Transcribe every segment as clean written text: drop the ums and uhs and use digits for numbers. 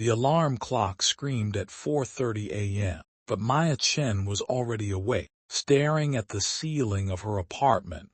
The alarm clock screamed at 4:30 a.m., but Maya Chen was already awake, staring at the ceiling of her apartment,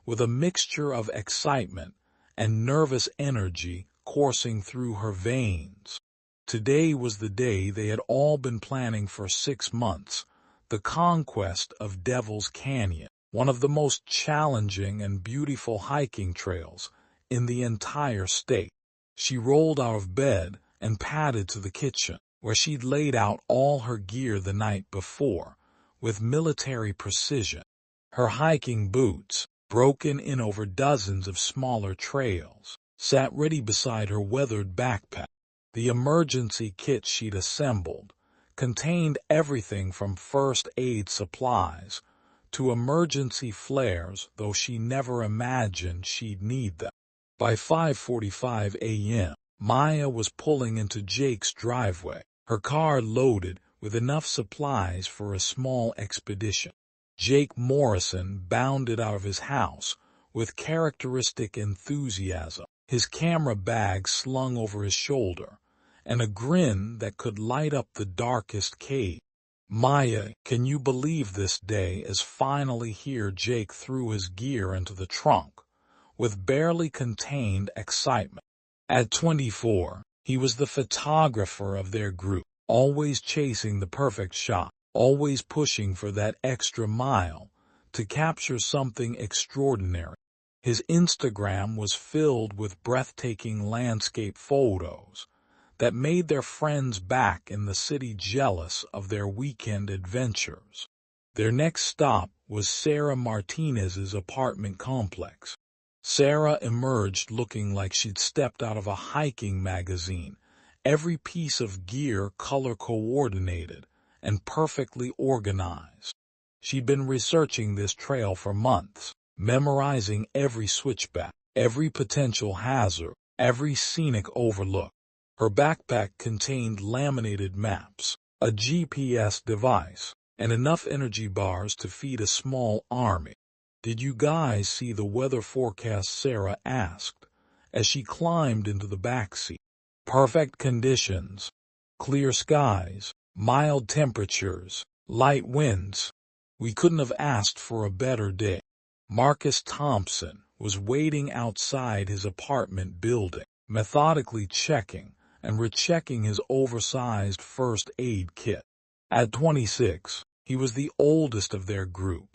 with a mixture of excitement and nervous energy coursing through her veins. Today was the day they had all been planning for 6 months, the conquest of Devil's Canyon, one of the most challenging and beautiful hiking trails in the entire state. She rolled out of bed and padded to the kitchen, where she'd laid out all her gear the night before, with military precision. Her hiking boots, broken in over dozens of smaller trails, sat ready beside her weathered backpack. The emergency kit she'd assembled contained everything from first aid supplies to emergency flares, though she never imagined she'd need them. By 5:45 a.m., Maya was pulling into Jake's driveway, her car loaded with enough supplies for a small expedition. Jake Morrison bounded out of his house with characteristic enthusiasm, his camera bag slung over his shoulder, and a grin that could light up the darkest cave. "Maya, can you believe this day is finally here?" Jake threw his gear into the trunk, with barely contained excitement. At 24, he was the photographer of their group, always chasing the perfect shot, always pushing for that extra mile to capture something extraordinary. His Instagram was filled with breathtaking landscape photos that made their friends back in the city jealous of their weekend adventures. Their next stop was Sarah Martinez's apartment complex. Sarah emerged looking like she'd stepped out of a hiking magazine, every piece of gear color-coordinated and perfectly organized. She'd been researching this trail for months, memorizing every switchback, every potential hazard, every scenic overlook. Her backpack contained laminated maps, a GPS device, and enough energy bars to feed a small army. "Did you guys see the weather forecast?" Sarah asked, as she climbed into the backseat. "Perfect conditions. Clear skies, mild temperatures, light winds. We couldn't have asked for a better day." Marcus Thompson was waiting outside his apartment building, methodically checking and rechecking his oversized first aid kit. At 26, he was the oldest of their group,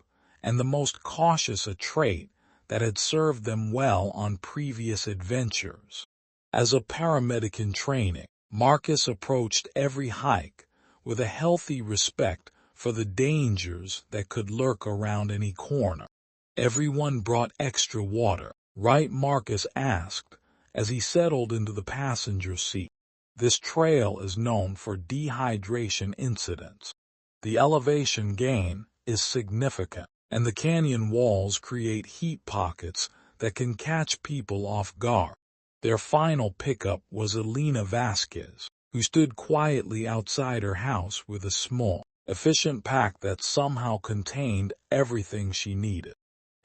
and the most cautious, a trait that had served them well on previous adventures. As a paramedic in training, Marcus approached every hike with a healthy respect for the dangers that could lurk around any corner. "Everyone brought extra water, right?" Marcus asked as he settled into the passenger seat. "This trail is known for dehydration incidents. The elevation gain is significant, and the canyon walls create heat pockets that can catch people off guard." Their final pickup was Elena Vasquez, who stood quietly outside her house with a small, efficient pack that somehow contained everything she needed.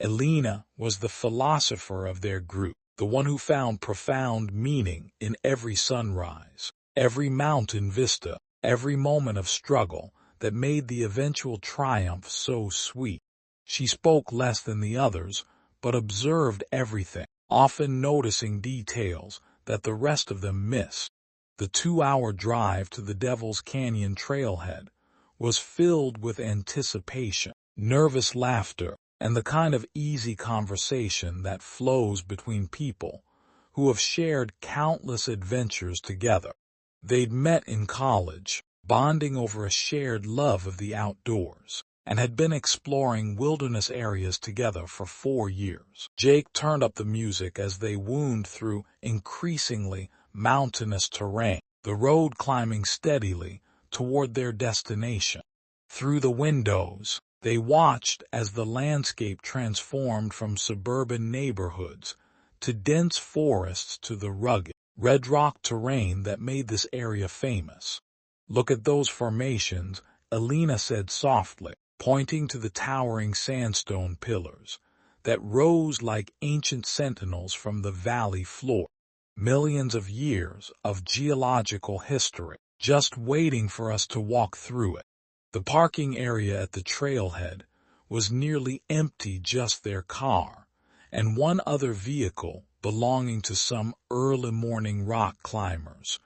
Elena was the philosopher of their group, the one who found profound meaning in every sunrise, every mountain vista, every moment of struggle that made the eventual triumph so sweet. She spoke less than the others, but observed everything, often noticing details that the rest of them missed. The 2-hour drive to the Devil's Canyon trailhead was filled with anticipation, nervous laughter, and the kind of easy conversation that flows between people who have shared countless adventures together. They'd met in college, bonding over a shared love of the outdoors, and had been exploring wilderness areas together for 4 years. Jake turned up the music as they wound through increasingly mountainous terrain, the road climbing steadily toward their destination. Through the windows, they watched as the landscape transformed from suburban neighborhoods to dense forests to the rugged, red rock terrain that made this area famous. "Look at those formations," Elena said softly, pointing to the towering sandstone pillars that rose like ancient sentinels from the valley floor. Millions of years of geological history, just waiting for us to walk through it. The parking area at the trailhead was nearly empty, just their car and one other vehicle belonging to some early morning rock climbers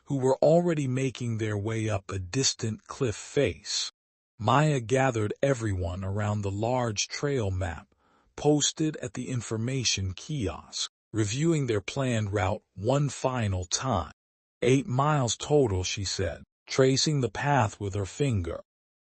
who were already making their way up a distant cliff face. Maya gathered everyone around the large trail map posted at the information kiosk, reviewing their planned route one final time. 8 miles total, she said, tracing the path with her finger.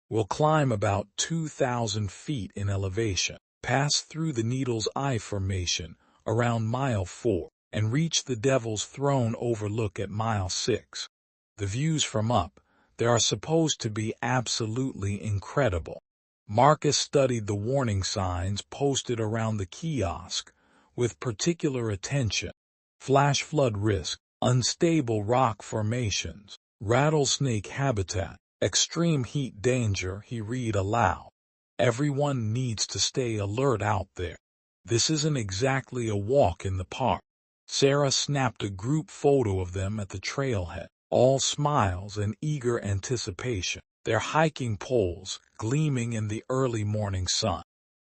We'll climb about 2,000 feet in elevation, pass through the Needle's Eye Formation around mile 4, and reach the Devil's Throne overlook at mile 6. The views from up there are supposed to be absolutely incredible. Marcus studied the warning signs posted around the kiosk with particular attention. Flash flood risk, unstable rock formations, rattlesnake habitat, extreme heat danger, he read aloud. Everyone needs to stay alert out there. This isn't exactly a walk in the park. Sarah snapped a group photo of them at the trailhead, all smiles and eager anticipation, their hiking poles gleaming in the early morning sun.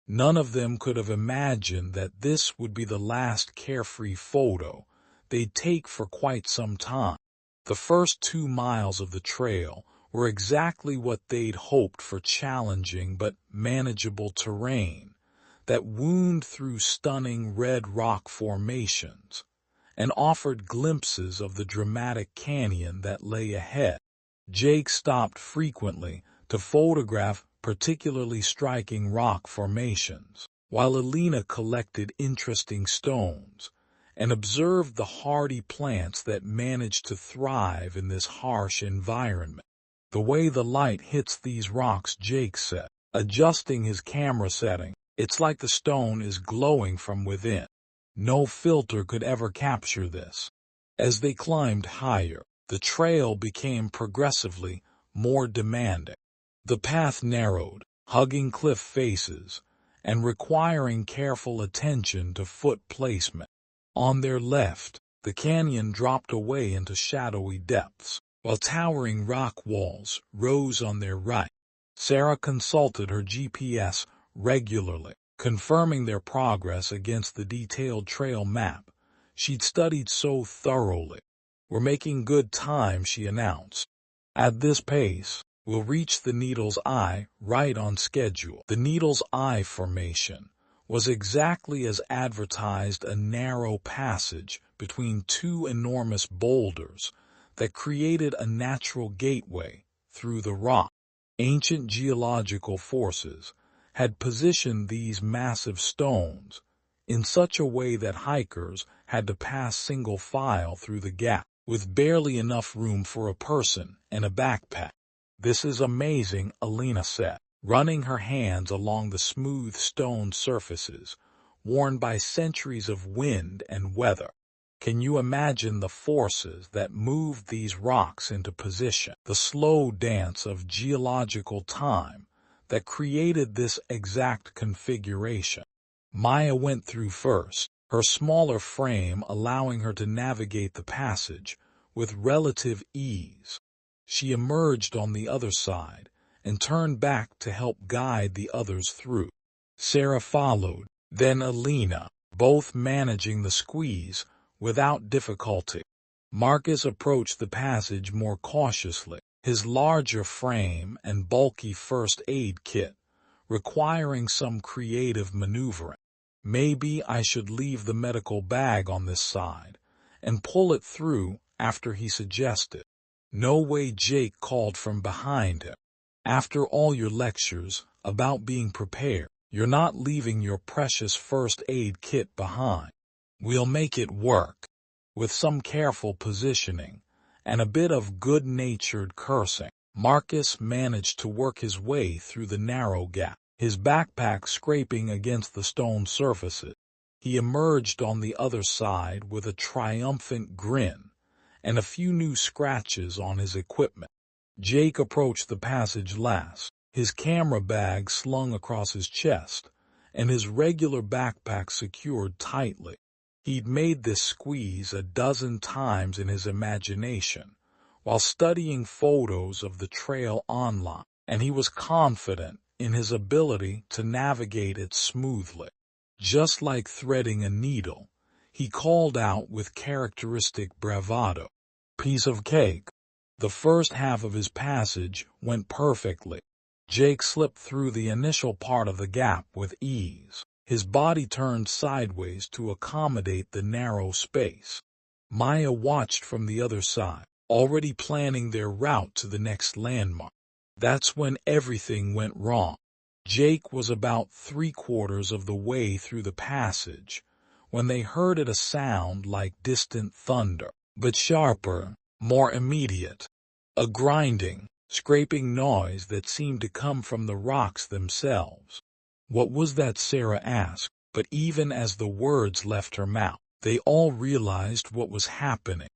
None of them could have imagined that this would be the last carefree photo they'd take for quite some time. The first 2 miles of the trail were exactly what they'd hoped for: challenging but manageable terrain that wound through stunning red rock formations and offered glimpses of the dramatic canyon that lay ahead. Jake stopped frequently to photograph particularly striking rock formations, while Alina collected interesting stones and observed the hardy plants that managed to thrive in this harsh environment. The way the light hits these rocks, Jake said, adjusting his camera setting, it's like the stone is glowing from within. No filter could ever capture this. As they climbed higher, the trail became progressively more demanding. The path narrowed, hugging cliff faces, and requiring careful attention to foot placement. On their left, the canyon dropped away into shadowy depths, while towering rock walls rose on their right. Sarah consulted her GPS regularly, confirming their progress against the detailed trail map she'd studied so thoroughly. "We're making good time," she announced. "At this pace, we'll reach the Needle's Eye right on schedule." The Needle's Eye Formation was exactly as advertised, a narrow passage between 2 enormous boulders that created a natural gateway through the rock. Ancient geological forces had positioned these massive stones in such a way that hikers had to pass single file through the gap, with barely enough room for a person and a backpack. "This is amazing," Alina said, running her hands along the smooth stone surfaces worn by centuries of wind and weather. "Can you imagine the forces that moved these rocks into position, the slow dance of geological time that created this exact configuration?" Maya went through first, her smaller frame allowing her to navigate the passage with relative ease. She emerged on the other side and turned back to help guide the others through. Sarah followed, then Alina, both managing the squeeze without difficulty. Marcus approached the passage more cautiously, his larger frame and bulky first aid kit requiring some creative maneuvering. "Maybe I should leave the medical bag on this side and pull it through," after he suggested. "No way," Jake called from behind him. "After all your lectures about being prepared, you're not leaving your precious first aid kit behind." "We'll make it work." With some careful positioning and a bit of good-natured cursing, Marcus managed to work his way through the narrow gap, his backpack scraping against the stone surfaces. He emerged on the other side with a triumphant grin and a few new scratches on his equipment. Jake approached the passage last, his camera bag slung across his chest and his regular backpack secured tightly. He'd made this squeeze a dozen times in his imagination, while studying photos of the trail online, and he was confident in his ability to navigate it smoothly. Just like threading a needle, he called out with characteristic bravado, "Piece of cake." The first half of his passage went perfectly. Jake slipped through the initial part of the gap with ease. His body turned sideways to accommodate the narrow space. Maya watched from the other side, already planning their route to the next landmark. That's when everything went wrong. Jake was about 3/4 of the way through the passage when they heard a sound like distant thunder, but sharper, more immediate. A grinding, scraping noise that seemed to come from the rocks themselves. "What was that?" Sarah asked, but even as the words left her mouth, they all realized what was happening.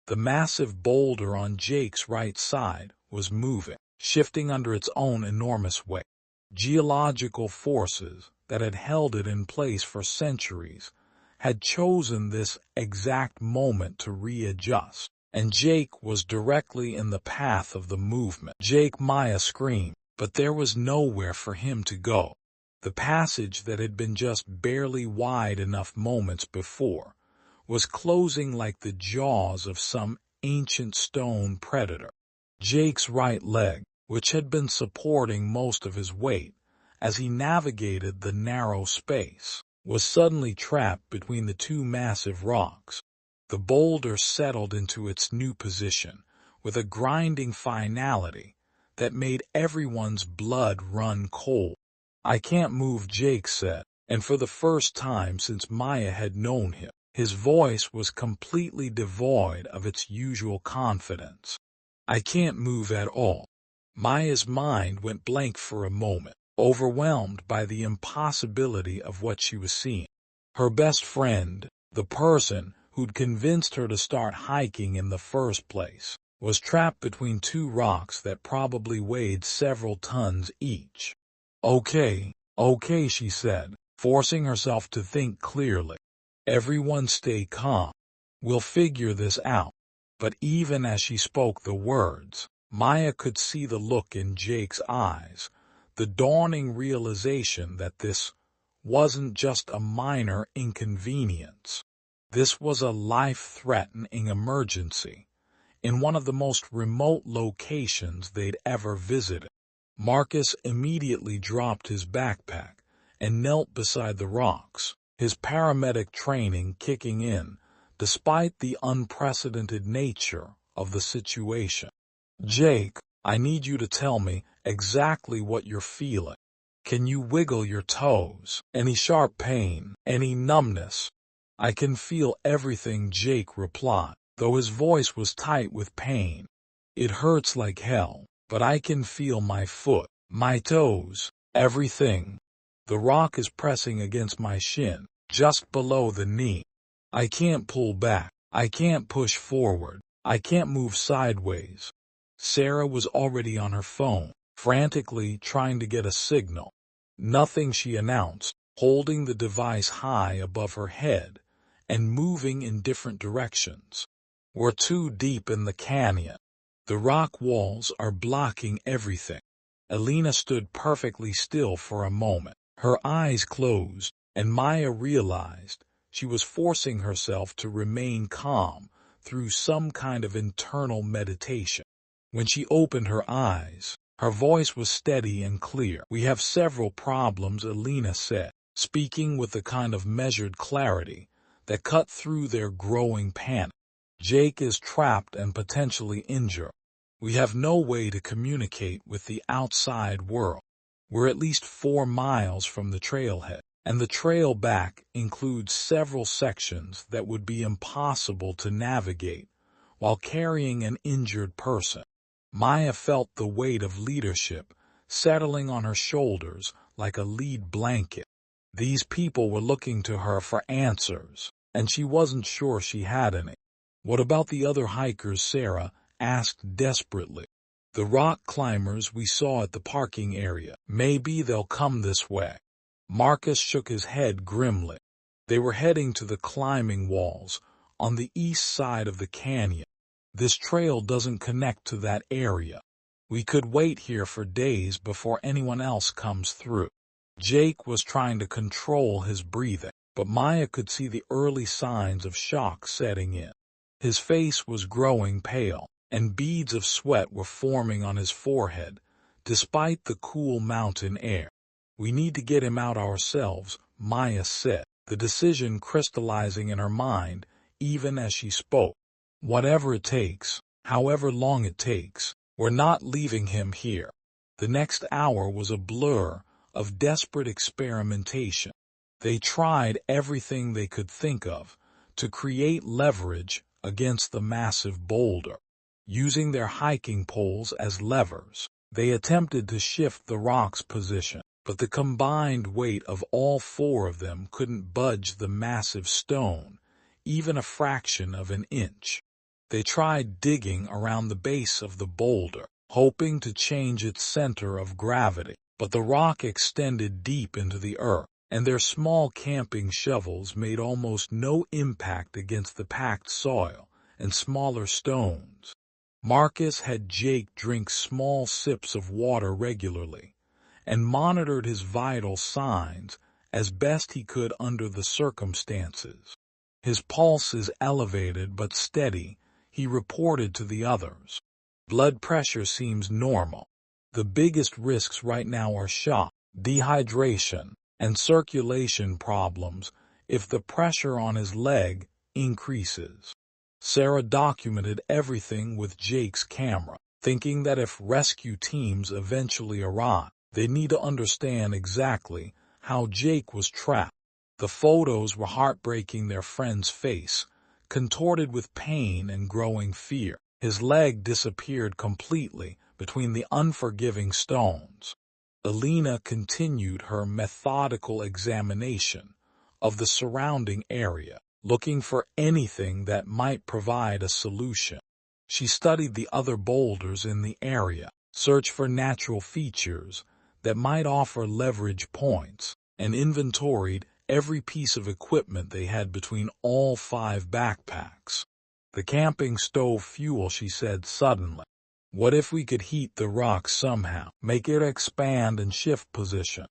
The massive boulder on Jake's right side was moving, shifting under its own enormous weight. Geological forces that had held it in place for centuries had chosen this exact moment to readjust, and Jake was directly in the path of the movement. "Jake!" Maya screamed, but there was nowhere for him to go. The passage that had been just barely wide enough moments before was closing like the jaws of some ancient stone predator. Jake's right leg, which had been supporting most of his weight as he navigated the narrow space, was suddenly trapped between the two massive rocks. The boulder settled into its new position with a grinding finality that made everyone's blood run cold. "I can't move," Jake said, and for the first time since Maya had known him, his voice was completely devoid of its usual confidence. "I can't move at all." Maya's mind went blank for a moment, overwhelmed by the impossibility of what she was seeing. Her best friend, the person who'd convinced her to start hiking in the first place, was trapped between two rocks that probably weighed several tons each. Okay, she said, forcing herself to think clearly. "Everyone stay calm. We'll figure this out." But even as she spoke the words, Maya could see the look in Jake's eyes, the dawning realization that this wasn't just a minor inconvenience. This was a life-threatening emergency in one of the most remote locations they'd ever visited. Marcus immediately dropped his backpack and knelt beside the rocks, his paramedic training kicking in despite the unprecedented nature of the situation. "Jake, I need you to tell me exactly what you're feeling. Can you wiggle your toes? Any sharp pain? Any numbness?" "I can feel everything," Jake replied, though his voice was tight with pain. "It hurts like hell, but I can feel my foot, my toes, everything. The rock is pressing against my shin, just below the knee. I can't pull back. I can't push forward. I can't move sideways." Sarah was already on her phone, frantically trying to get a signal. "Nothing," she announced, holding the device high above her head and moving in different directions. "We're too deep in the canyon. The rock walls are blocking everything." Elena stood perfectly still for a moment, her eyes closed, and Maya realized she was forcing herself to remain calm through some kind of internal meditation. When she opened her eyes, her voice was steady and clear. "We have several problems," Elena said, speaking with the kind of measured clarity that cut through their growing panic. "Jake is trapped and potentially injured. We have no way to communicate with the outside world. We're at least 4 miles from the trailhead, and the trail back includes several sections that would be impossible to navigate while carrying an injured person." Maya felt the weight of leadership settling on her shoulders like a lead blanket. These people were looking to her for answers, and she wasn't sure she had any. "What about the other hikers?" Sarah asked desperately. "The rock climbers we saw at the parking area. Maybe they'll come this way." Marcus shook his head grimly. They were heading to the climbing walls on the east side of the canyon. This trail doesn't connect to that area. We could wait here for days before anyone else comes through. Jake was trying to control his breathing, but Maya could see the early signs of shock setting in. His face was growing pale, and beads of sweat were forming on his forehead, despite the cool mountain air. "We need to get him out ourselves," Maya said, the decision crystallizing in her mind even as she spoke. "Whatever it takes, however long it takes, we're not leaving him here." The next hour was a blur of desperate experimentation. They tried everything they could think of to create leverage against the massive boulder. Using their hiking poles as levers, they attempted to shift the rock's position, but the combined weight of all four of them couldn't budge the massive stone even a fraction of an inch. They tried digging around the base of the boulder, hoping to change its center of gravity, but the rock extended deep into the earth, and their small camping shovels made almost no impact against the packed soil and smaller stones. Marcus had Jake drink small sips of water regularly, and monitored his vital signs as best he could under the circumstances. "His pulse is elevated but steady," he reported to the others. "Blood pressure seems normal. The biggest risks right now are shock, dehydration, and circulation problems if the pressure on his leg increases." Sarah documented everything with Jake's camera, thinking that if rescue teams eventually arrive, they need to understand exactly how Jake was trapped. The photos were heartbreaking, their friend's face, contorted with pain and growing fear. His leg disappeared completely between the unforgiving stones. Alina continued her methodical examination of the surrounding area, looking for anything that might provide a solution. She studied the other boulders in the area, searched for natural features that might offer leverage points, and inventoried every piece of equipment they had between all 5 backpacks. "The camping stove fuel," she said suddenly. "What if we could heat the rock somehow, make it expand and shift position?"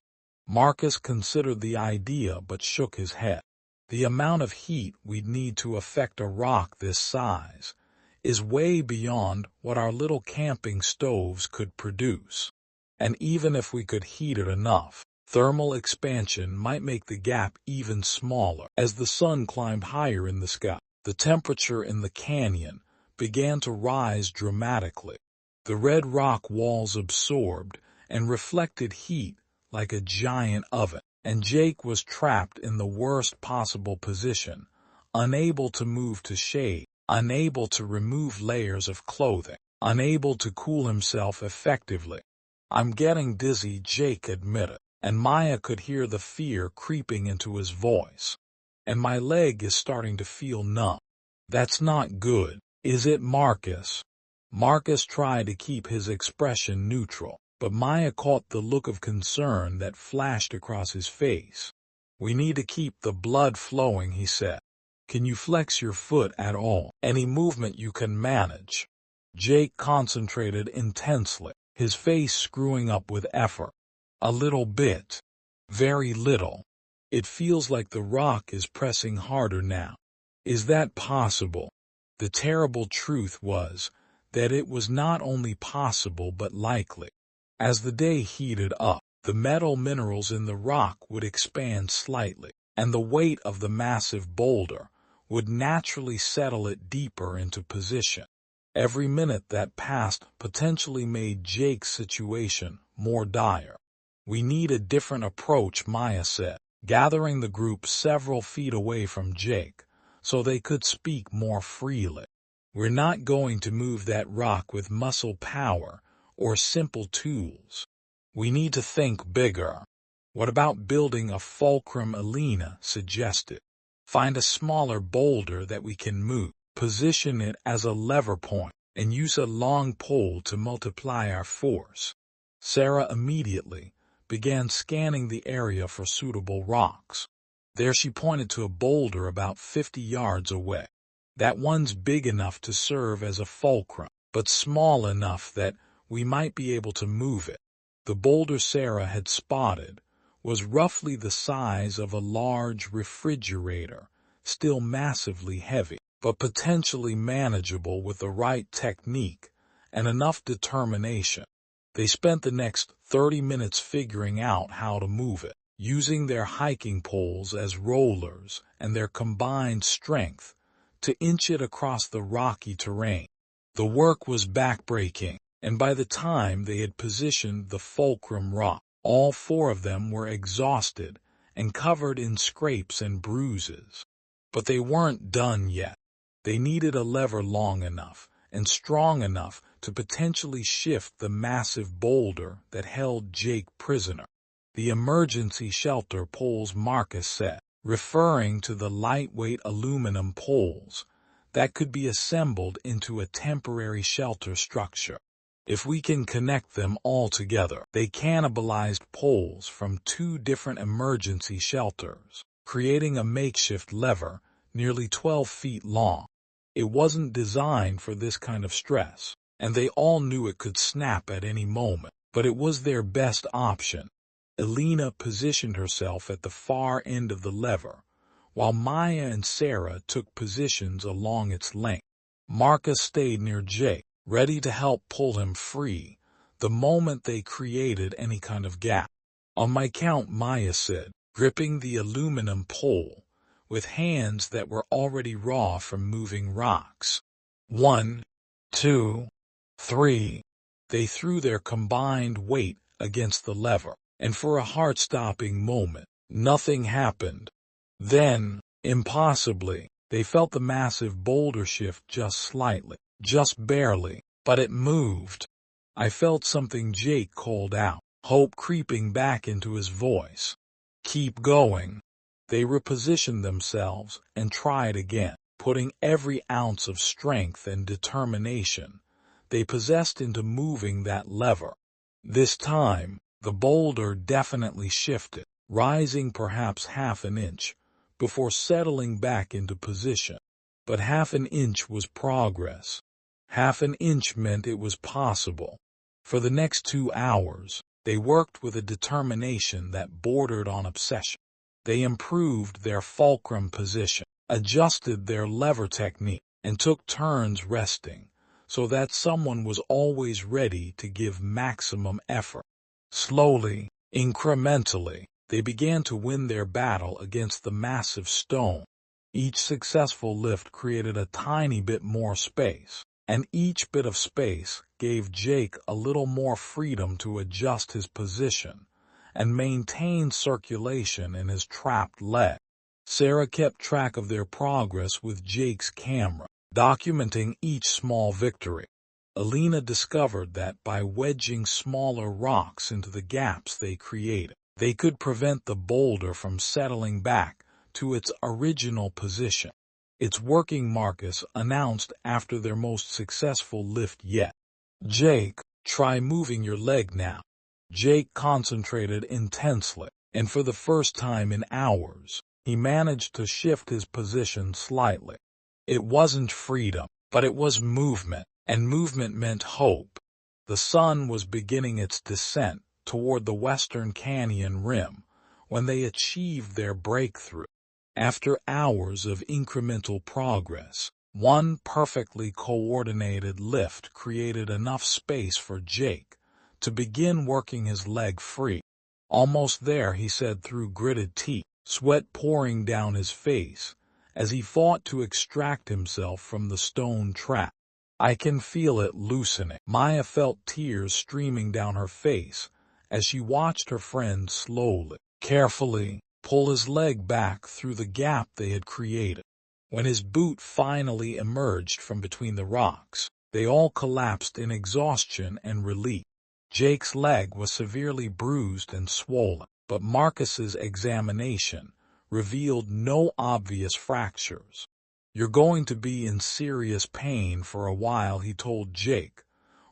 Marcus considered the idea but shook his head. "The amount of heat we'd need to affect a rock this size is way beyond what our little camping stoves could produce. And even if we could heat it enough, thermal expansion might make the gap even smaller." As the sun climbed higher in the sky, the temperature in the canyon began to rise dramatically. The red rock walls absorbed and reflected heat like a giant oven, and Jake was trapped in the worst possible position, unable to move to shade, unable to remove layers of clothing, unable to cool himself effectively. "I'm getting dizzy," Jake admitted, and Maya could hear the fear creeping into his voice. "And my leg is starting to feel numb." "That's not good, is it, Marcus?" Marcus tried to keep his expression neutral, but Maya caught the look of concern that flashed across his face. "We need to keep the blood flowing," he said. "Can you flex your foot at all? Any movement you can manage?" Jake concentrated intensely, his face screwing up with effort. "A little bit. Very little. It feels like the rock is pressing harder now." "Is that possible?" The terrible truth was that it was not only possible but likely. As the day heated up, the metal minerals in the rock would expand slightly, and the weight of the massive boulder would naturally settle it deeper into position. Every minute that passed potentially made Jake's situation more dire. "We need a different approach," Maya said, gathering the group several feet away from Jake so they could speak more freely. "We're not going to move that rock with muscle power or simple tools. We need to think bigger." "What about building a fulcrum?" Alina suggested. "Find a smaller boulder that we can move, position it as a lever point, and use a long pole to multiply our force." Sarah immediately began scanning the area for suitable rocks. There she pointed to a boulder about 50 yards away. That one's big enough to serve as a fulcrum, but small enough that we might be able to move it. The boulder Sarah had spotted was roughly the size of a large refrigerator, still massively heavy, but potentially manageable with the right technique and enough determination. They spent the next 30 minutes figuring out how to move it, using their hiking poles as rollers and their combined strength to inch it across the rocky terrain. The work was backbreaking, and by the time they had positioned the fulcrum rock, all four of them were exhausted and covered in scrapes and bruises. But they weren't done yet. They needed a lever long enough and strong enough to potentially shift the massive boulder that held Jake prisoner. The emergency shelter poles, Marcus said, referring to the lightweight aluminum poles that could be assembled into a temporary shelter structure. If we can connect them all together, they cannibalized poles from two different emergency shelters, creating a makeshift lever nearly 12 feet long. It wasn't designed for this kind of stress, and they all knew it could snap at any moment, but it was their best option. Elena positioned herself at the far end of the lever, while Maya and Sarah took positions along its length. Marcus stayed near Jake, ready to help pull him free the moment they created any kind of gap. On my count, Maya said, gripping the aluminum pole with hands that were already raw from moving rocks. 1, 2, 3. They threw their combined weight against the lever, and for a heart-stopping moment, nothing happened. Then, impossibly, they felt the massive boulder shift just slightly, just barely, but it moved. I felt something, Jake called out, hope creeping back into his voice. Keep going. They repositioned themselves and tried again, putting every ounce of strength and determination they possessed into moving that lever. This time, the boulder definitely shifted, rising perhaps half an inch before settling back into position. But half an inch was progress. Half an inch meant it was possible. For the next 2 hours, they worked with a determination that bordered on obsession. They improved their fulcrum position, adjusted their lever technique, and took turns resting, so that someone was always ready to give maximum effort. Slowly, incrementally, they began to win their battle against the massive stone. Each successful lift created a tiny bit more space, and each bit of space gave Jake a little more freedom to adjust his position and maintain circulation in his trapped leg. Sarah kept track of their progress with Jake's camera, documenting each small victory. Elena discovered that by wedging smaller rocks into the gaps they created, they could prevent the boulder from settling back to its original position. It's working, Marcus announced after their most successful lift yet. Jake, try moving your leg now. Jake concentrated intensely, and for the first time in hours, he managed to shift his position slightly. It wasn't freedom, but it was movement, and movement meant hope. The sun was beginning its descent toward the western canyon rim when they achieved their breakthrough. After hours of incremental progress, one perfectly coordinated lift created enough space for Jake to begin working his leg free. Almost there, he said through gritted teeth, sweat pouring down his face as he fought to extract himself from the stone trap. I can feel it loosening. Maya felt tears streaming down her face as she watched her friend slowly, carefully, pull his leg back through the gap they had created. When his boot finally emerged from between the rocks, they all collapsed in exhaustion and relief. Jake's leg was severely bruised and swollen, but Marcus's examination revealed no obvious fractures. You're going to be in serious pain for a while, he told Jake,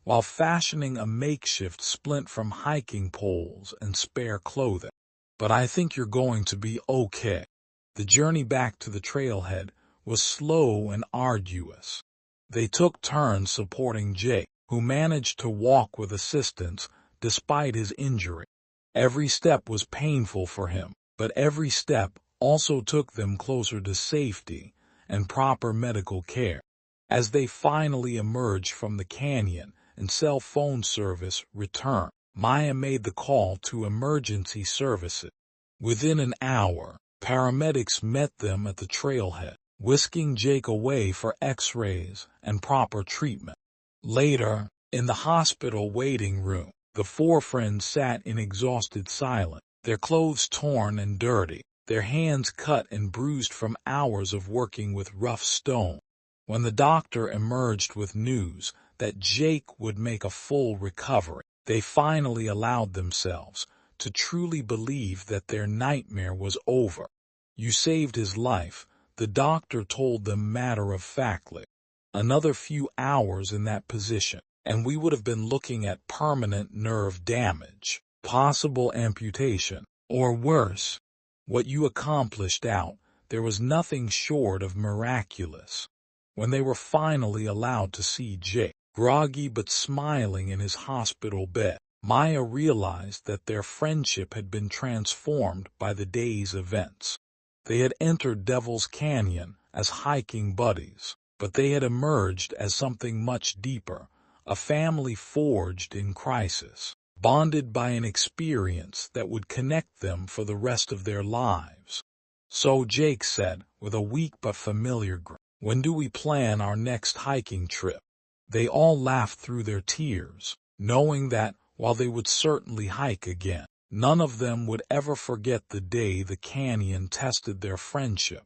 while fashioning a makeshift splint from hiking poles and spare clothing. But I think you're going to be okay. The journey back to the trailhead was slow and arduous. They took turns supporting Jake, who managed to walk with assistance despite his injury. Every step was painful for him, but every step also took them closer to safety and proper medical care. As they finally emerged from the canyon and cell phone service returned, Maya made the call to emergency services. Within an hour, paramedics met them at the trailhead, whisking Jake away for x-rays and proper treatment. Later, in the hospital waiting room, the four friends sat in exhausted silence, their clothes torn and dirty, their hands cut and bruised from hours of working with rough stone. When the doctor emerged with news that Jake would make a full recovery, they finally allowed themselves to truly believe that their nightmare was over. "You saved his life," the doctor told them matter-of-factly. "Another few hours in that position, and we would have been looking at permanent nerve damage, possible amputation, or worse. What you accomplished out there was nothing short of miraculous." When they were finally allowed to see Jake, groggy but smiling in his hospital bed, Maya realized that their friendship had been transformed by the day's events. They had entered Devil's Canyon as hiking buddies, but they had emerged as something much deeper, a family forged in crisis, bonded by an experience that would connect them for the rest of their lives. "So," Jake said, with a weak but familiar grin, "when do we plan our next hiking trip?" They all laughed through their tears, knowing that, while they would certainly hike again, none of them would ever forget the day the canyon tested their friendship,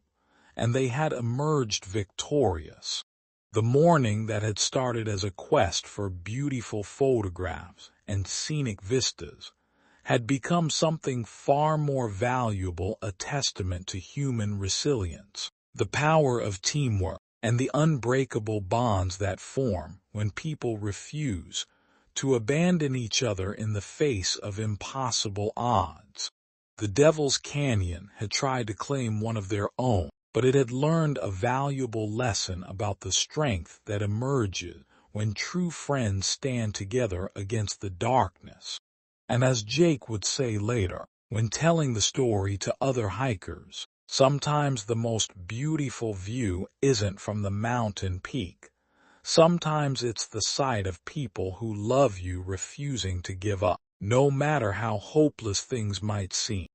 and they had emerged victorious. The morning that had started as a quest for beautiful photographs and scenic vistas had become something far more valuable, a testament to human resilience, the power of teamwork, and the unbreakable bonds that form when people refuse to abandon each other in the face of impossible odds. The Devil's Canyon had tried to claim one of their own, but it had learned a valuable lesson about the strength that emerges when true friends stand together against the darkness. And as Jake would say later, when telling the story to other hikers, sometimes the most beautiful view isn't from the mountain peak. Sometimes it's the sight of people who love you refusing to give up, no matter how hopeless things might seem.